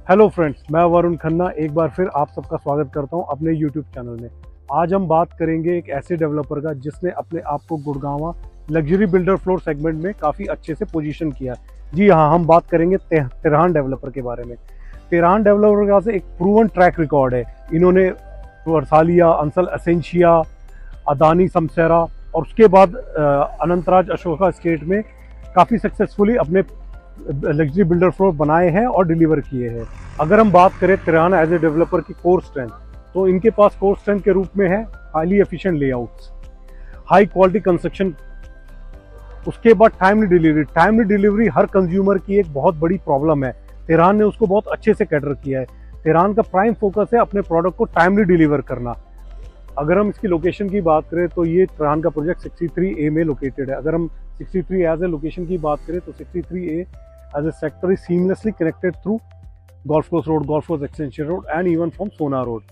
Hello friends, मैं वरुण खन्ना एक बार फिर आप सबका स्वागत करता हूं अपने यूट्यूब चैनल में। आज हम बात करेंगे एक ऐसे डेवलपर का जिसने अपने आप को Gurgaon luxury builder floor segment में काफ़ी अच्छे से पोजीशन किया। जी हाँ, हम बात करेंगे तिरहान डेवलपर के बारे में। तिरहान डेवलपर का एक प्रूवन ट्रैक रिकॉर्ड है। इन्होंने वर्सालिया, अंसल एसेंशिया, अदानी समसेरा और उसके बाद अनंतराज अशोका स्टेट में काफ़ी सक्सेसफुली अपने लग्जरी बिल्डर फ्लोर बनाए हैं और डिलीवर किए हैं। अगर हम बात करें तिरहान एज ए डेवलपर की कोर स्ट्रेंथ, तो इनके पास कोर स्ट्रेंथ के रूप में है highly efficient layouts, high quality construction, उसके बाद टाइमली डिलीवरी। टाइमली डिलीवरी हर कंज्यूमर की एक बहुत बड़ी प्रॉब्लम है। तिरहान ने उसको बहुत अच्छे से कैटर किया है। तिरहान का प्राइम फोकस है अपने प्रोडक्ट को टाइमली डिलीवर करना। अगर हम इसकी लोकेशन की बात करें तो ये तिरहान का प्रोजेक्ट 63A में लोकेटेड है। अगर हम 63 एज ए लोकेशन की बात करें तो 63A as a sector is seamlessly connected through golf course road, golf course extension road and even from Sohna road.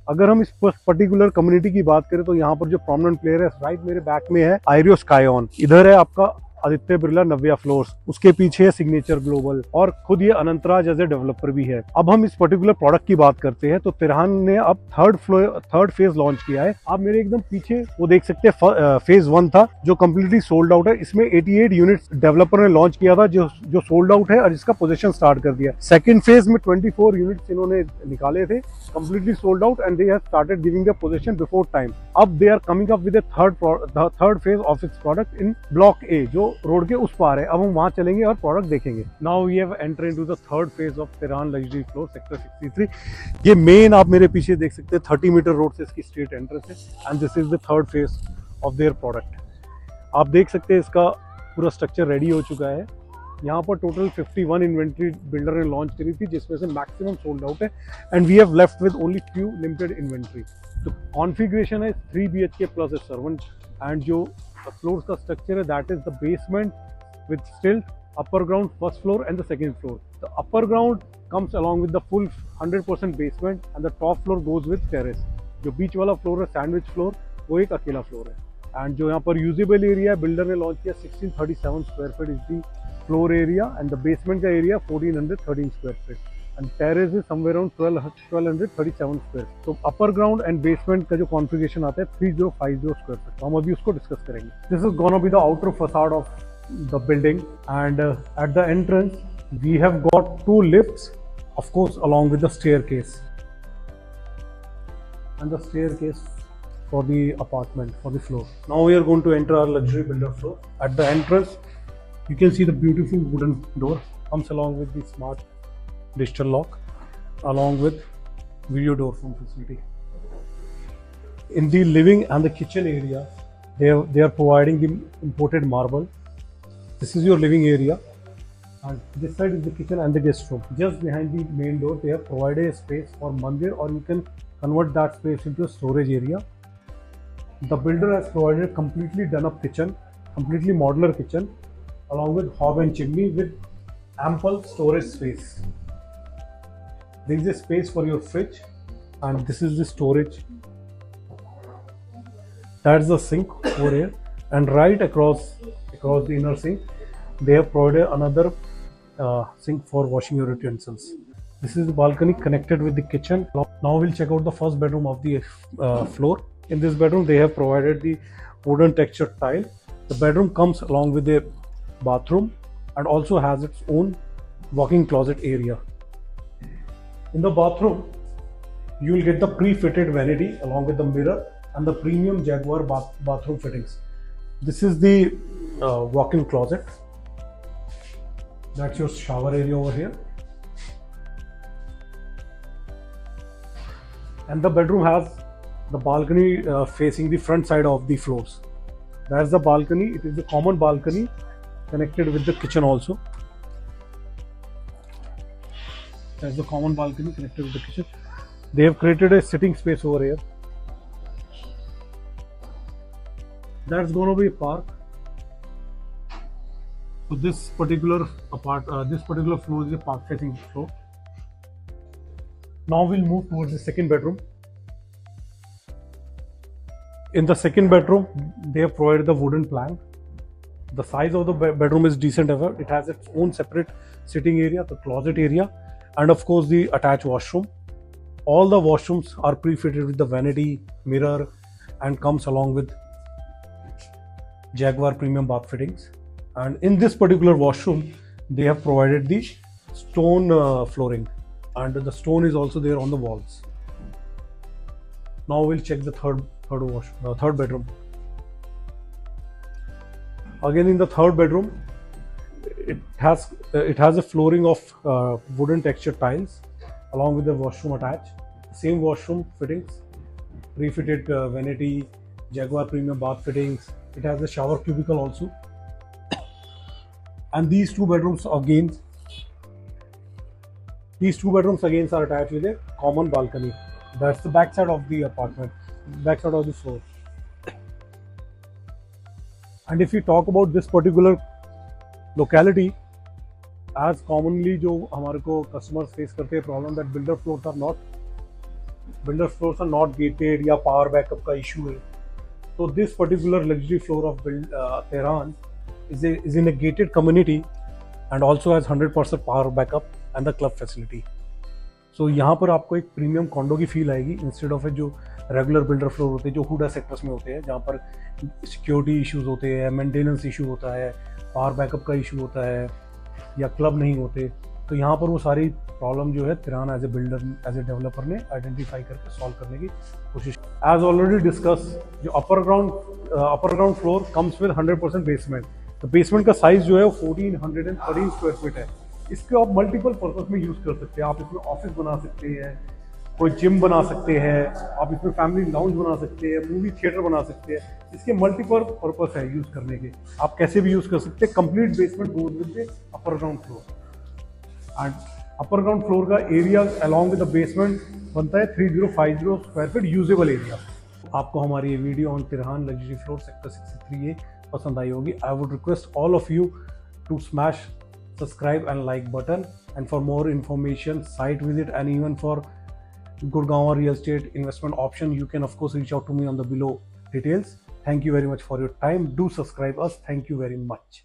अगर हम इस पर्टिकुलर कम्युनिटी की बात करें तो यहाँ पर जो प्रोमिनेंट प्लेयर है राइट मेरे बैक में है आयरियो स्काईऑन, इधर है आपका आदित्य बिरला नव्या फ्लोर्स, उसके पीछे है सिग्नेचर ग्लोबल और खुद ये अनंतराज एज ए डेवलपर भी है। अब हम इस पर्टिकुलर प्रोडक्ट की बात करते हैं तो तिरहान ने अब थर्ड फेज लॉन्च किया है। आप मेरे एकदम पीछे वो देख सकते हैं फेज 1 था जो कम्प्लीटली सोल्ड आउट है। इसमें 88 यूनिट्स डेवलपर ने लॉन्च किया था जो सोल्ड आउट है और जिसका पोजीशन स्टार्ट कर दिया। सेकंड फेज में 24 यूनिट्स इन्होंने निकाले थे, completely sold out and they have started giving the position before time. अब they are coming up with third phase of its product in block A जो रोड के उस पार है। अब हम वहां चलेंगे और प्रोडक्ट देखेंगे। Now we have enter into the third phase of Tirhan luxury floor sector 63। ये मेन आप मेरे पीछे देख सकते हैं 30 मीटर रोड से इसकी स्ट्रेट एंट्रेंस है and this is the third phase of their product. आप देख सकते हैं इसका पूरा स्ट्रक्चर रेडी हो चुका है। यहाँ पर टोटल 51 इन्वेंट्री बिल्डर ने लॉन्च करी थी जिसमें से मैक्सिमम सोल्ड आउट है and we have left with only few limited inventory. तो कॉन्फ़िगरेशन है 3 BHK plus a servant and जो फ्लोर्स का स्ट्रक्चर है that is the basement with stilt, upper ground first floor and the second floor. The upper ground comes along with the full 100% basement and the top floor goes with terrace. जो बीच वाला floor है sandwich floor, वो एक अकेला floor है। And जो यहाँ पर यूजेबल एरिया बिल्डर ने लॉन्च किया 1637 square feet is the floor area and the basement का area 1413 square feet and terrace is somewhere around 1237 square. तो अपर ग्राउंड एंड बेसमेंट का जो कॉन्फ़िगरेशन आता है 3050 स्क्वायर फीट, तो हम अभी उसको डिस्कस करेंगे। This is gonna be the outer facade of the building and at the entrance we have got 2 lifts, of course, along with the staircase and the staircase for the apartment, for the floor. Now we are going to enter our luxury builder floor. At the entrance you can see the beautiful wooden door comes along with the smart digital lock along with video door from facility. In the living and the kitchen area they are providing the imported marble. This is your living area and this side is the kitchen and the guest room. Just behind the main door they have provided a space for mandir or you can convert that space into a storage area. The builder has provided a completely done up kitchen, completely modular kitchen along with hob and chimney with ample storage space. There is a space for your fridge and this is the storage. That's the sink over here and right across the inner sink they have provided another sink for washing your utensils. This is the balcony connected with the kitchen. Now we'll check out the first bedroom of the floor. In this bedroom they have provided the wooden textured tile. The bedroom comes along with a bathroom and also has its own walk-in closet area. In the bathroom you will get the pre-fitted vanity along with the mirror and the premium Jaguar bathroom fittings. This is the walk-in closet. That's your shower area over here. And the bedroom has the balcony facing the front side of the floors. That's the balcony. It is a common balcony connected with the kitchen also. That's the common balcony connected with the kitchen. They have created a sitting space over here. That's going to be a park. So this particular floor is a park facing floor. Now we'll move towards the second bedroom. In the second bedroom they have provided the wooden plank. The size of the bedroom is decent ever. It has its own separate sitting area, the closet area and of course the attached washroom. All the washrooms are pre-fitted with the vanity, mirror, and comes along with Jaguar premium bath fittings. And in this particular washroom, they have provided the stone flooring, and the stone is also there on the walls. Now we'll check the third bedroom. Again, in the third bedroom, it has a flooring of wooden textured tiles along with the washroom attached. Same washroom fittings, pre-fitted vanity, Jaguar premium bath fittings. It has a shower cubicle also. And these two bedrooms again are attached with a common balcony. That's the backside of the apartment, backside of the floor. And if we talk about this particular locality, as commonly जो हमारे को customers face करते हैं problem that builder floors are not gated या power backup का issue है. So this particular luxury floor of Tehran is in a gated community and also has 100% power backup and the club facility. So यहाँ पर आपको एक premium condor की feel आएगी instead of जो रेगुलर बिल्डर फ्लोर होते हैं जो हुडा सेक्टर्स में होते हैं, जहाँ पर सिक्योरिटी इश्यूज होते हैं, मेंटेनेंस इशू होता है, पावर बैकअप का इशू होता है या क्लब नहीं होते. तो यहाँ पर वो सारी प्रॉब्लम जो है तिरान एज ए डेवलपर ने आइडेंटिफाई करके सॉल्व करने की कोशिश. एज ऑलरेडी डिस्कस, जो अपर ground floor comes with 100% basement. तो बेसमेंट का साइज जो है वो 1413 स्क्वायर फीट है. इसको आप मल्टीपल पर्पस में यूज़ कर सकते हैं. आप इसमें ऑफिस बना सकते हैं, कोई जिम बना सकते हैं, आप इसमें फैमिली लाउंज बना सकते हैं, मूवी थिएटर बना सकते हैं. इसके मल्टीपल पर्पस है यूज़ करने के, आप कैसे भी यूज़ कर सकते हैं. Complete basement goes with the upper ground floor. And upper ground floor का area along with the basement बनता है 3050 स्क्वायर फीट यूजेबल एरिया. आपको हमारी ये video on Tirhan luxury floor sector 63A पसंद आई होगी. I would request all of you to smash subscribe and like button, and for more information, site visit, and even for Gurgaon real estate investment option, you can of course reach out to me on the below details. Thank you very much for your time. Do subscribe us. Thank you very much.